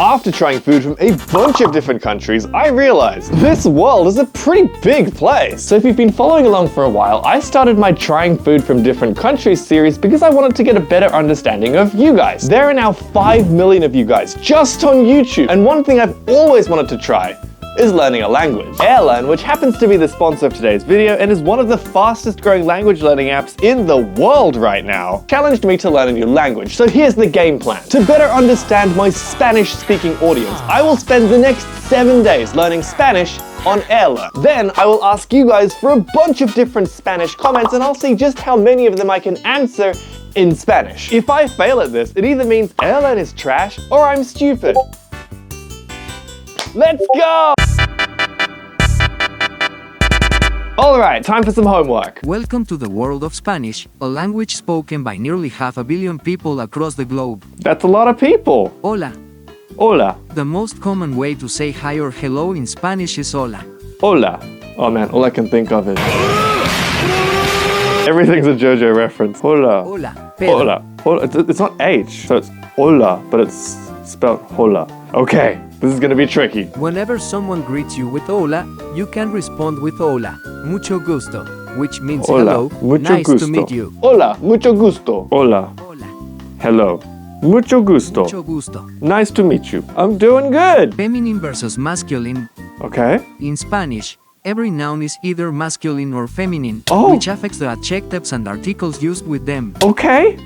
After trying food from a bunch of different countries, I realized this world is a pretty big place. So if you've been following along for a while, I started my Trying Food from Different Countries series because I wanted to get a better understanding of you guys. There are now 5 million of you guys just on YouTube. And one thing I've always wanted to try is learning a language. Airlearn, which happens to be the sponsor of today's video and is one of the fastest growing language learning apps in the world right now, challenged me to learn a new language. So here's the game plan. To better understand my Spanish speaking audience, I will spend the next 7 days learning Spanish on Airlearn. Then I will ask you guys for a bunch of different Spanish comments and I'll see just how many of them I can answer in Spanish. If I fail at this, it either means Airlearn is trash or I'm stupid. Let's go! Alright, time for some homework. Welcome to the world of Spanish, a language spoken by nearly 500 million people across the globe. That's a lot of people. Hola. Hola. The most common way to say hi or hello in Spanish is hola. Hola. Oh man, all I can think of is... everything's a JoJo reference. Hola. Hola. Pedro. Hola. Hola. It's not H, so it's hola, but it's spelled hola. Okay, this is gonna be tricky. Whenever someone greets you with hola, you can respond with hola, mucho gusto, which means Hola. hello, Mucho nice gusto. to meet you. Hola. Mucho gusto. Hola. Hola. Hello. Mucho gusto. Mucho gusto. Nice to meet you. I'm doing good. Feminine versus masculine. Okay. In Spanish, every noun is either masculine or feminine, Oh. which affects the adjectives and articles used with them. Okay.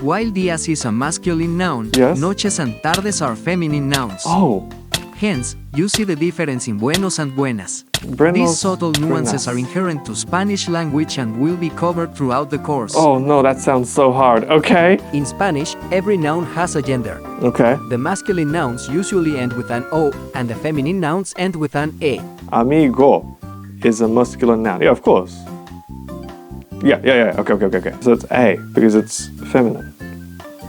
While días is a masculine noun, Yes. noches and tardes are feminine nouns. Oh. Hence, you see the difference in buenos and buenas. Buenos, These subtle nuances buenas. are inherent to Spanish language and will be covered throughout the course. Oh no, that sounds so hard. Okay. In Spanish, every noun has a gender. Okay. The masculine nouns usually end with an O, and the feminine nouns end with an E. Amigo is a masculine noun. Yeah, of course. Yeah. Okay. So it's A because it's feminine.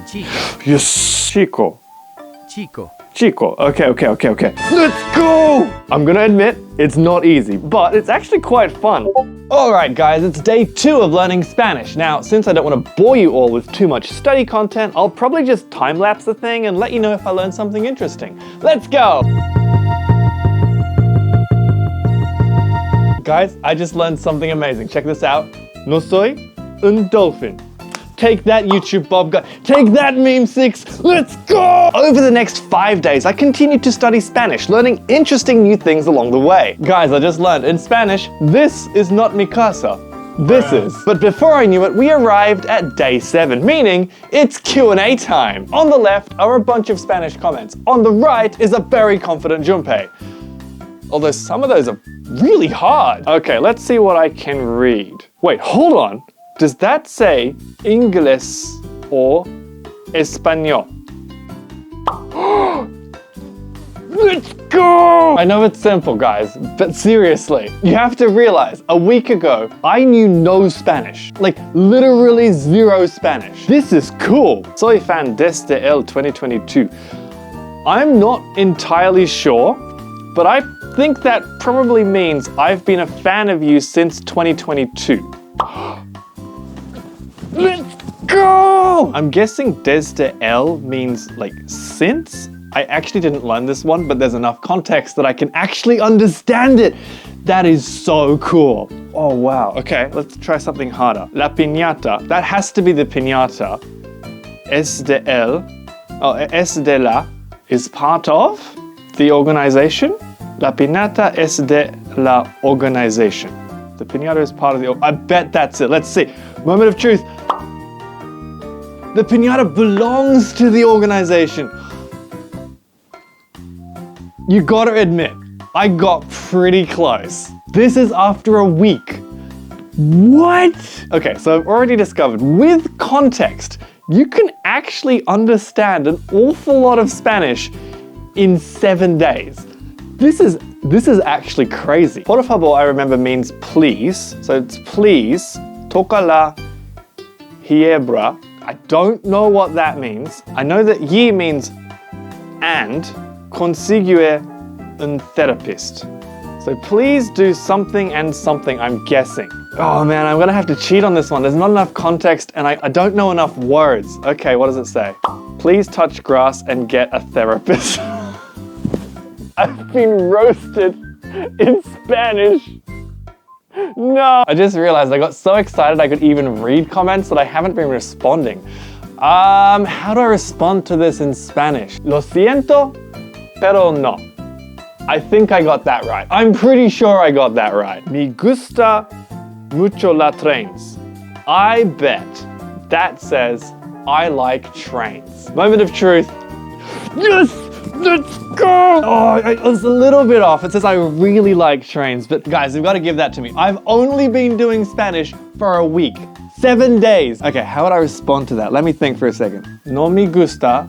Chico, Yes. Chico. chico. Chico. Okay. Let's go! I'm gonna admit, it's not easy, but it's actually quite fun. Alright guys, it's day 2 of learning Spanish. Now, since I don't want to bore you all with too much study content, I'll probably just time-lapse the thing and let you know if I learn something interesting. Let's go! Guys, I just learned something amazing. Check this out. No soy un dolphin. Take that, YouTube Bob guy. Take that, Meme 6. Let's go! Over the next 5 days, I continued to study Spanish, learning interesting new things along the way. Guys, I just learned in Spanish, this is not mi casa. This is. But before I knew it, we arrived at day 7, meaning it's Q&A time. On the left are a bunch of Spanish comments. On the right is a very confident Junpei. Although some of those are really hard. Okay, let's see what I can read. Wait, hold on. Does that say Inglés or Español? Let's go! I know it's simple, guys, but seriously, you have to realize, a week ago, I knew no Spanish. Like, literally 0 Spanish. This is cool. Soy fan desde el 2022. I'm not entirely sure, but I think that probably means I've been a fan of you since 2022. Let's go! I'm guessing desde el means like since. I actually didn't learn this one, but there's enough context that I can actually understand it. That is so cool. Oh wow. Okay, let's try something harder. La piñata. That has to be the piñata. Es de el. Oh, es de la is part of the organization. La piñata es de la organization. The piñata is part of the... I bet that's it. Let's see. Moment of truth. The piñata belongs to the organization. You gotta admit, I got pretty close. This is after a week. What? Okay, so I've already discovered, with context, you can actually understand an awful lot of Spanish in 7 days. This is actually crazy. Por favor, I remember means please. So it's please, toca la hiebra. I don't know what that means. I know that ye means and, consigue un therapist. So please do something and something, I'm guessing. Oh man, I'm gonna have to cheat on this one. There's not enough context and I don't know enough words. Okay, what does it say? Please touch grass and get a therapist. I've been roasted in Spanish. No. I just realized I got so excited I could even read comments that I haven't been responding. How do I respond to this in Spanish? Lo siento, pero no. I think I got that right. I'm pretty sure I got that right. Me gusta mucho la trains. I bet that says I like trains. Moment of truth. Yes! Let's go! Oh, I was a little bit off. It says I really like trains, but guys, you've got to give that to me. I've only been doing Spanish for a week. 7 days. Okay, how would I respond to that? Let me think for a second. No me gusta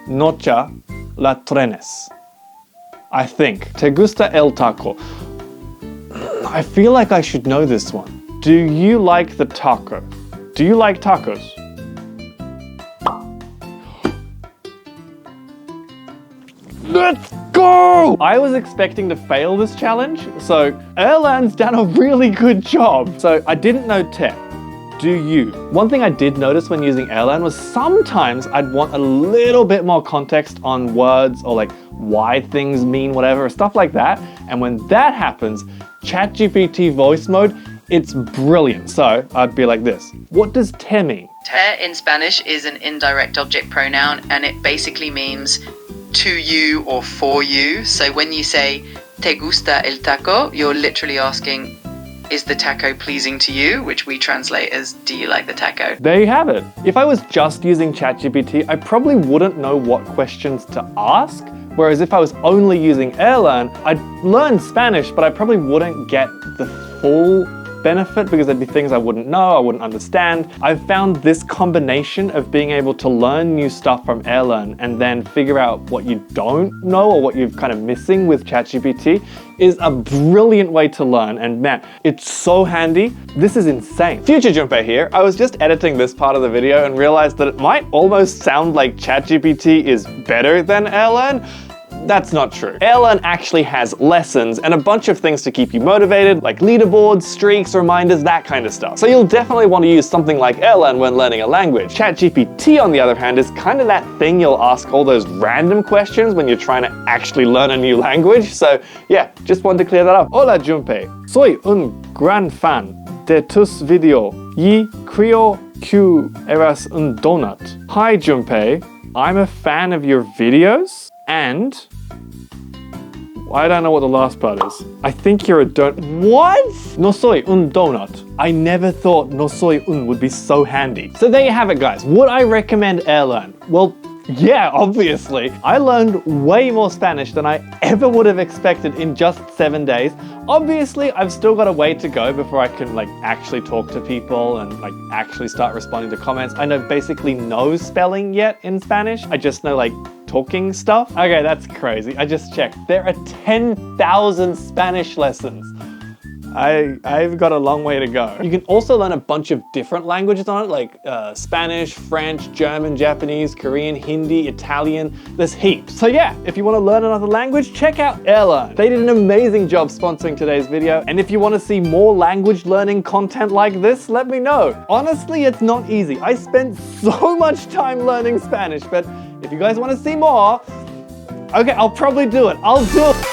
mucho la trenes. I think. Te gusta el taco? I feel like I should know this one. Do you like the taco? Do you like tacos? Let's go! I was expecting to fail this challenge, so Erlan's done a really good job. So I didn't know te. Do you? One thing I did notice when using Erlan was sometimes I'd want a little bit more context on words or like why things mean whatever, stuff like that. And when that happens, ChatGPT voice mode, it's brilliant. So I'd be like this. What does te mean? Te in Spanish is an indirect object pronoun and it basically means to you or for you. So when you say te gusta el taco, you're literally asking, is the taco pleasing to you? Which we translate as, do you like the taco? There you have it. If I was just using ChatGPT, I probably wouldn't know what questions to ask. Whereas if I was only using Erlan, I'd learn Spanish, but I probably wouldn't get the full benefit because there'd be things I wouldn't know, I wouldn't understand. I've found this combination of being able to learn new stuff from Erlan and then figure out what you don't know or what you're kind of missing with ChatGPT is a brilliant way to learn, and man, it's so handy. This is insane. Future Junpei here. I was just editing this part of the video and realized that it might almost sound like ChatGPT is better than Erlan. That's not true. Erlan actually has lessons and a bunch of things to keep you motivated, like leaderboards, streaks, reminders, that kind of stuff. So you'll definitely want to use something like Erlan when learning a language. ChatGPT, on the other hand, is kind of that thing you'll ask all those random questions when you're trying to actually learn a new language. So yeah, just wanted to clear that up. Hola Junpei, soy un gran fan de tus videos y creo que eres un donut. Hi Junpei, I'm a fan of your videos. And I don't know what the last part is. I think you're a donut. What? No soy un donut. I never thought no soy un would be so handy. So there you have it, guys. Would I recommend Erlan? Well, yeah, obviously. I learned way more Spanish than I ever would have expected in just 7 days. Obviously, I've still got a way to go before I can like actually talk to people and like actually start responding to comments. I know basically no spelling yet in Spanish. I just know like talking stuff. Okay, that's crazy. I just checked. There are 10,000 Spanish lessons. I've got a long way to go. You can also learn a bunch of different languages on it, like Spanish, French, German, Japanese, Korean, Hindi, Italian. There's heaps. So yeah, if you want to learn another language, check out Erlan. They did an amazing job sponsoring today's video. And if you want to see more language learning content like this, let me know. Honestly, it's not easy. I spent so much time learning Spanish, but if you guys want to see more, okay, I'll probably do it. I'll do it.